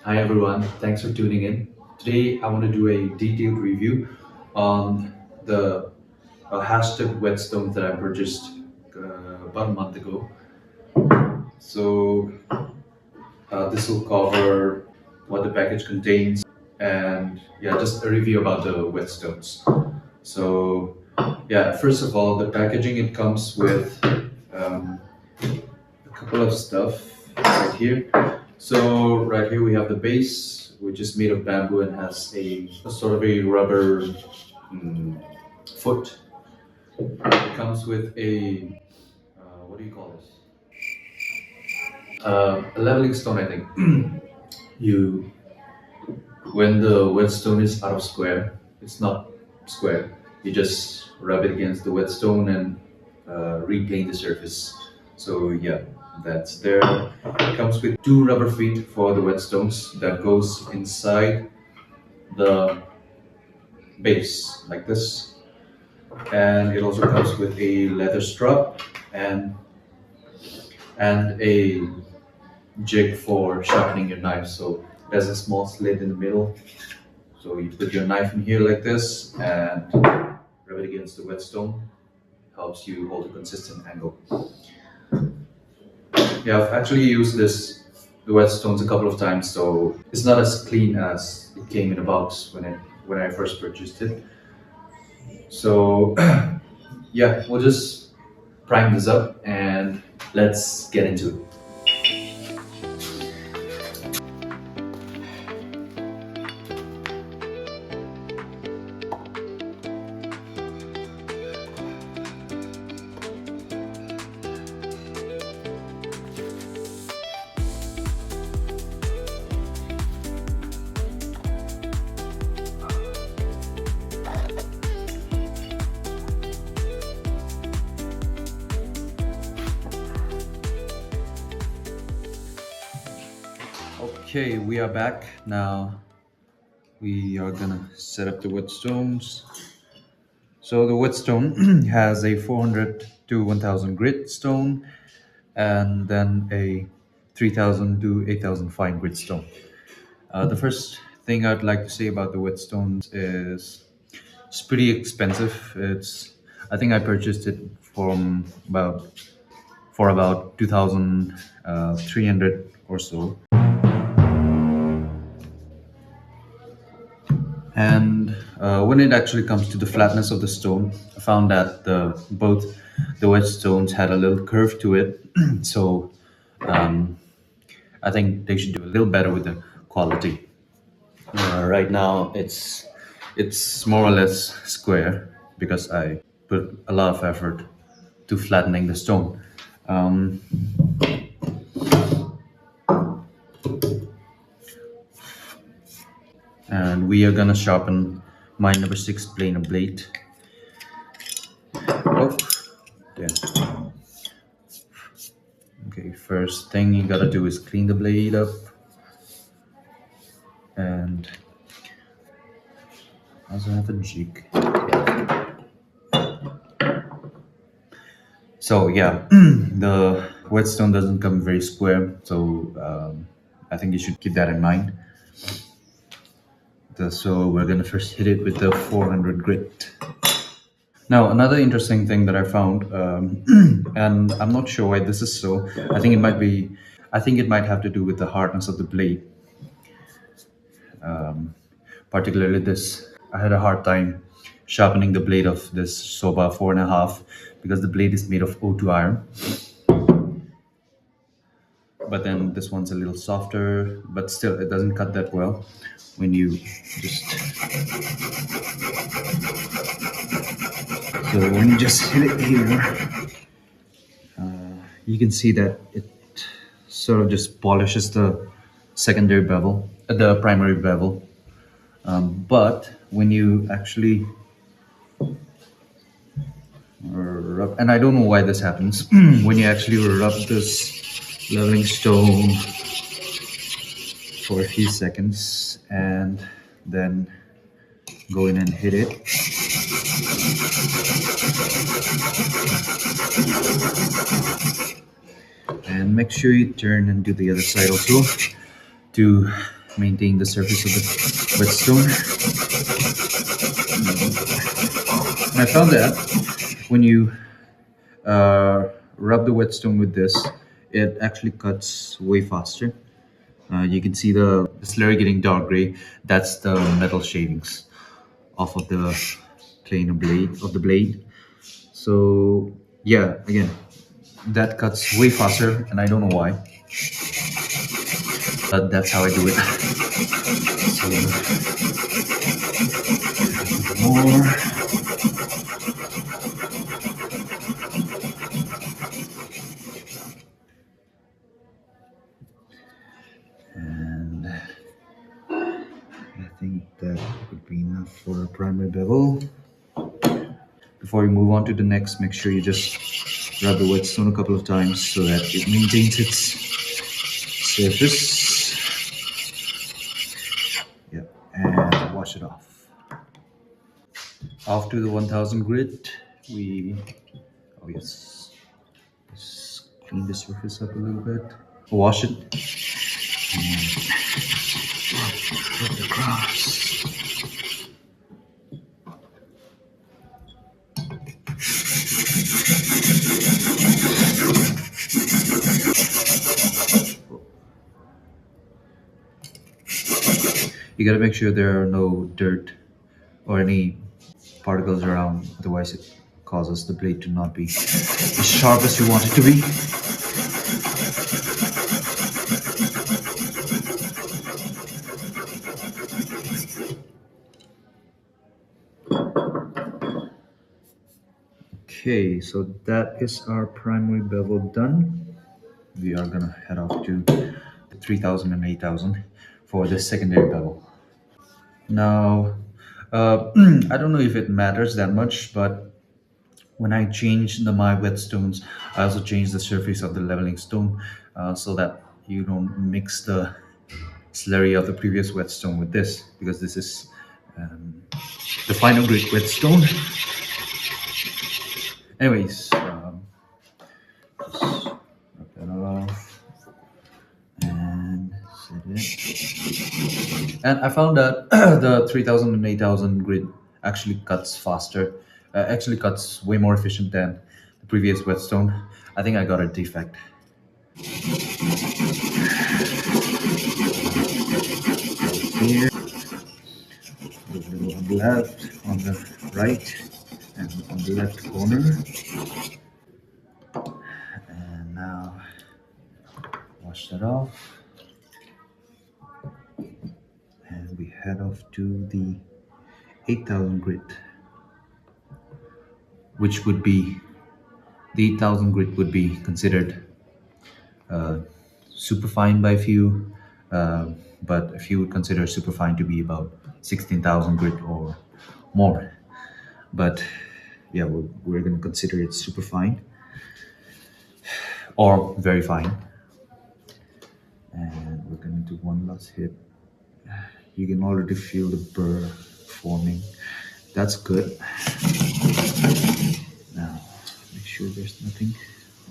Hi everyone, thanks for tuning in. Today I want to do a detailed review on the hashtag Whetstones that I purchased about a month ago. So this will cover what the package contains and yeah, just a review about the Whetstones. So yeah, first of all, the packaging it comes with a couple of stuff right here. So right here we have the base, which is made of bamboo and has a sort of a rubber mm, foot. It comes with a what do you call this? A leveling stone, I think. You when the whetstone is out of square, it's not square. You just rub it against the whetstone and repaint the surface. So yeah, that's there. It comes with two rubber feet for the whetstones that goes inside the base like this, and it also comes with a leather strap and a jig for sharpening your knife. So there's a small slit in the middle. So you put your knife in here like this and rub it against the whetstone. Helps you hold a consistent angle. Yeah, I've actually used the whetstones a couple of times, so it's not as clean as it came in a box when I first purchased it. So yeah, we'll just prime this up and let's get into it. Okay, we are back now. We are gonna set up the whetstones. So the whetstone has a 400 to 1000 grit stone and then a 3000 to 8000 fine grit stone. The first thing I'd like to say about the whetstones is it's pretty expensive. It's I think I purchased it for about 2300 or so. And when it actually comes to the flatness of the stone, I found that both the wedge stones had a little curve to it. So um, I think they should do a little better with the quality. Right now, it's more or less square because I put a lot of effort to flattening the stone. Um, and we are gonna sharpen my number six planer blade. Oh, yeah. Okay, first thing you gotta do is clean the blade up and also have a jig. So yeah, the whetstone doesn't come very square, so I think you should keep that in mind. So we're gonna first hit it with the 400 grit. Now another interesting thing that I found, and I'm not sure why this is so. I think it might have to do with the hardness of the blade. Particularly this. I had a hard time sharpening the blade of this Soba 4.5 because the blade is made of O2 iron. But then this one's a little softer, but still it doesn't cut that well when you just so when you just hit it here, you can see that it sort of just polishes the secondary bevel, the primary bevel. But when you actually rub, and I don't know why this happens, when you actually rub this leveling stone for a few seconds and then go in and hit it, and make sure you turn and do the other side also to maintain the surface of the whetstone. And I found that when you rub the whetstone with this, it actually cuts way faster. You can see the slurry getting dark gray. That's the metal shavings off of the plane of the blade. So yeah, again, that cuts way faster, and I don't know why, but that's how I do it. So more, and I think that would be enough for a primary bevel. Before you move on to the next, make sure you just rub the whetstone a couple of times so that it maintains its surface. Yeah, and wash it off. After the 1000 grit, we, oh yes, just clean the surface up a little bit. Wash it. Put it across. You gotta make sure there are no dirt or any particles around, otherwise it causes the blade to not be as sharp as you want it to be. Okay, so that is our primary bevel done. We are gonna head off to 3000 and 8000 for the secondary bevel. Now, I don't know if it matters that much, but when I change the my whetstones, I also change the surface of the leveling stone so that you don't mix the slurry of the previous whetstone with this, because this is the final grade whetstone. Anyways, just rub that off and set it. And I found that the 3000 and 8000 grid actually cuts faster, actually cuts way more efficient than the previous whetstone. I think I got a defect. Here, a little on the left, on the right, and on the left corner. And now wash that off. And we head off to the 8000 grit, which would be the 8000 grit would be considered superfine by few, but a few would consider superfine to be about 16,000 grit or more. But yeah, we're going to consider it superfine or very fine. And we're going to do one last hit. You can already feel the burr forming. That's good. Now, make sure there's nothing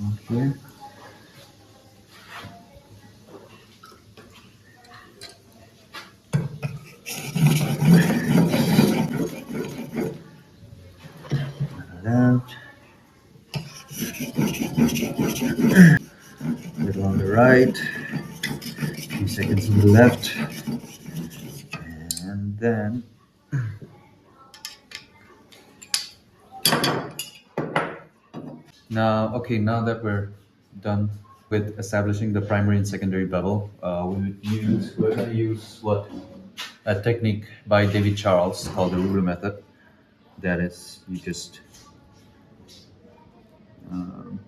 on here. Left. A little on the right. A few seconds on the left. And then now that we're done with establishing the primary and secondary bevel, we're going to use what a technique by David Charles called the ruler method. That is, you just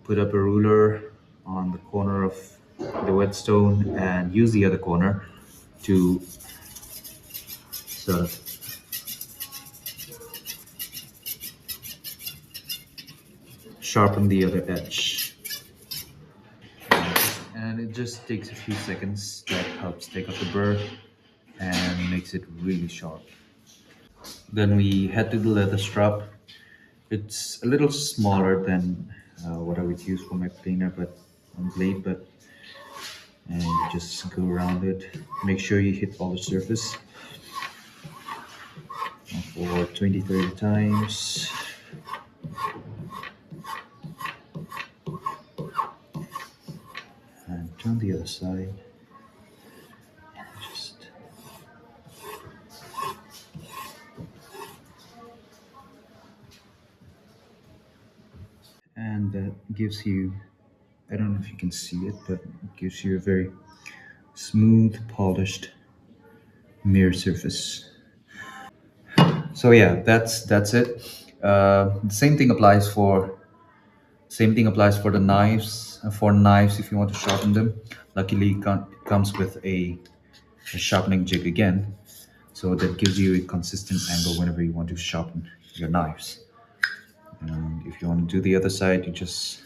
put up a ruler on the corner of the whetstone and use the other corner to sort of sharpen the other edge. And it just takes a few seconds. That helps take off the burr and makes it really sharp. Then we head to the leather strap. It's a little smaller than what I would use for my planer, but on blade, but and you just go around it. Make sure you hit all the surface for 20-30 times. And turn the other side. Just and that gives you, I don't know if you can see it, but it gives you a very smooth, polished mirror surface. So yeah, that's it. The same thing applies for the knives. For knives, if you want to sharpen them, luckily it comes with a sharpening jig again, so that gives you a consistent angle whenever you want to sharpen your knives. And if you want to do the other side, you just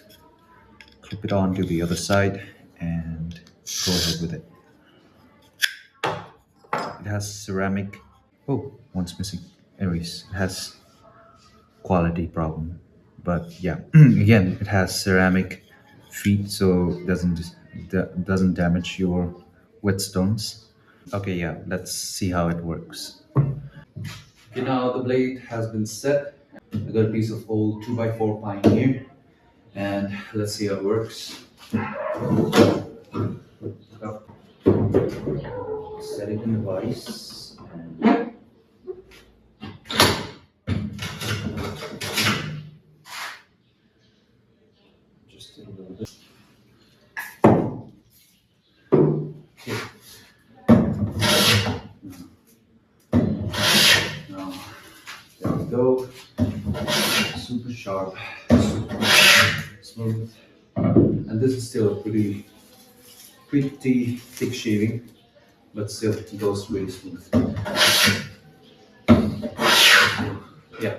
clip it on to the other side and go ahead with it. It has ceramic. Oh, one's missing. Anyways, it has quality problem, but yeah, again, it has ceramic feet, so it doesn't damage your whetstones. Okay, yeah, let's see how it works. Okay, now the blade has been set. I got a piece of old 2x4 pine here, and let's see how it works. Up, set it in the vise, and just a little bit. Okay. Now, there we go. Super sharp, super smooth, and this is still a pretty thick shaving, but still it goes really smooth. Yeah,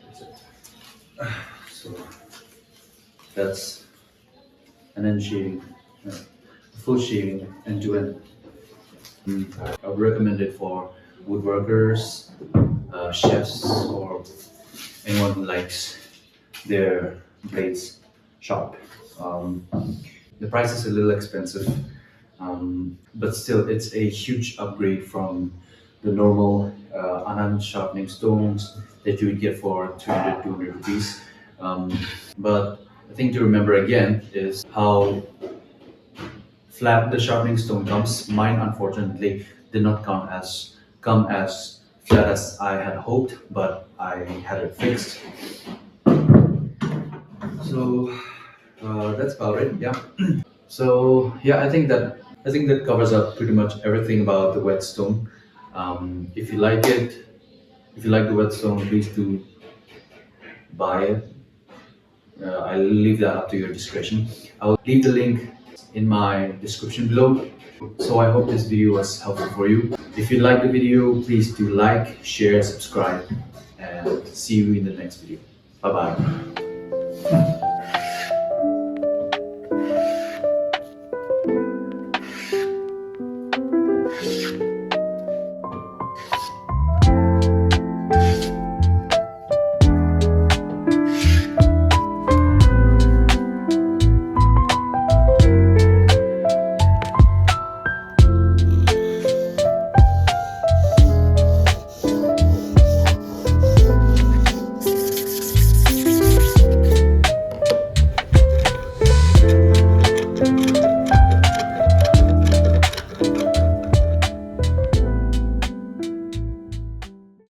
that's it. So that's an end shaving, full shaving end to end. I would recommend it for woodworkers, chefs, or anyone who likes their blades sharp. Um, the price is a little expensive, but still, it's a huge upgrade from the normal Anand sharpening stones that you would get for 200 rupees. But the thing to remember again is how flat the sharpening stone comes. Mine, unfortunately, did not come as flat as I had hoped, but I had it fixed. So that's about it. Yeah. So yeah, I think that covers up pretty much everything about the whetstone. If you like it, if you like the whetstone, please do buy it. I'll leave that up to your discretion. I'll leave the link in my description below. So I hope this video was helpful for you. If you like the video, please do like, share, subscribe, and see you in the next video. Bye bye.